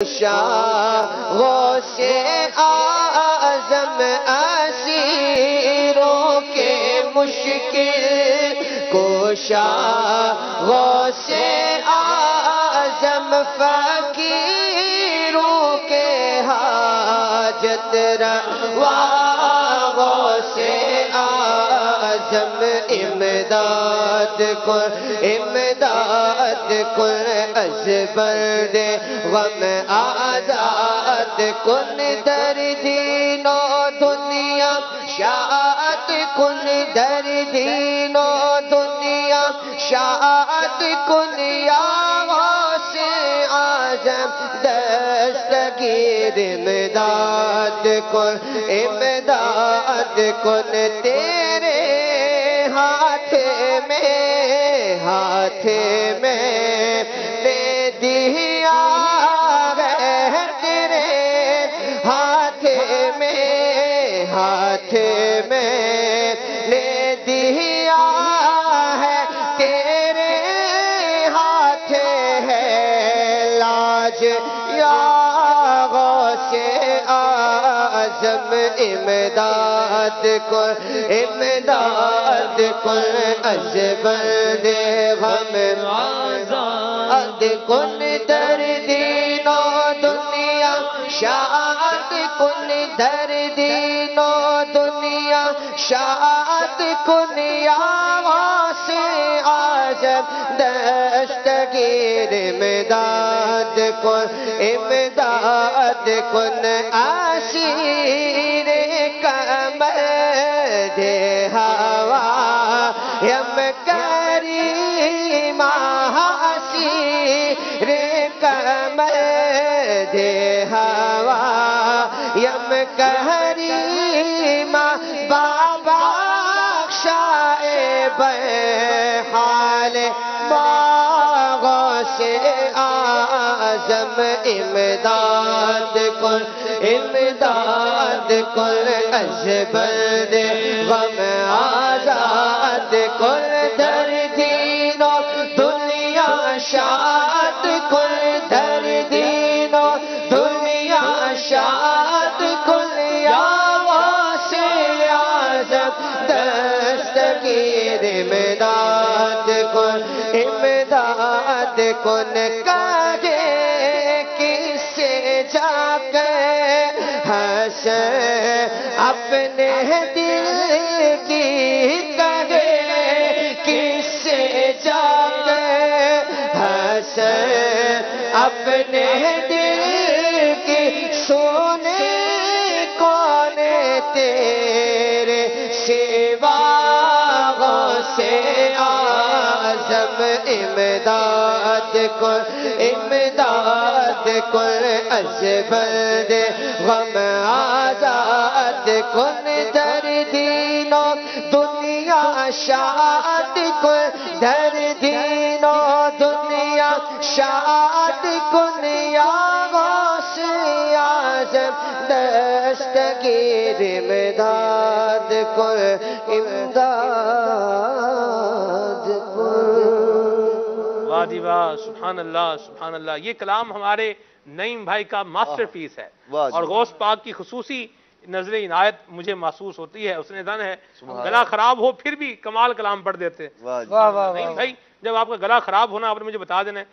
غوث اعظم اسیروں کے مشکل کوشا، غوث اعظم فقیروں کے حاجت روا، غوث اعظم امداد کن، امداد کن از برد غم آزاد کن در دین و دنیا، شاد کن در دین و دنیا، شاد کن یا غوث اعظم دستگیر امداد کن، امداد کن تیرے ہاتھ میں دے دیا ہے، تیرے ہاتھ میں لے دیا ہے، تیرے ہاتھ ہے لاج یا غوث اعظم امداد کن، امداد کن از برد غم آزاد کن در دین و دنیا، شاد کن در دین و دنیا، شاد کن یا غوث اعظم دستگیر امداد کن، امداد کن اسیر کمر ہوا یم کریم، اسیر کمر ہوا یم کریم، بابا شاہ حال غوث اعظم امداد کن، امداد کن از برد غم آزاد کن در دین و دنیا، شاد کن در دین و دنیا، شاد کن یا غوث اعظم دستگیر امداد کن، امداد کن کہے کس سے جا کر حسن اپنے دل کی، کہے کس سے جا کر حسن اپنے دل کی، سونے کون تیرے سوا غوث اعظم امداد کن، امداد کن از برد غم آزاد کن در دین و دنیا، شاد کن در دین و دنیا، شاد کن یا غوث اعظم دستگیر امداد کن، امداد کن۔ واہ جی واہ، سبحان اللہ سبحان اللہ۔ یہ کلام ہمارے نعیم بھائی کا ماسٹر پیس ہے، اور غوث پاک کی خصوصی نظر عنایت مجھے محسوس ہوتی ہے۔ اس نے دن ہے گلا خراب ہو پھر بھی کمال کلام پڑھ دیتے۔ نعیم بھائی جب آپ کا گلا خراب ہونا آپ نے مجھے بتا دینا ہے۔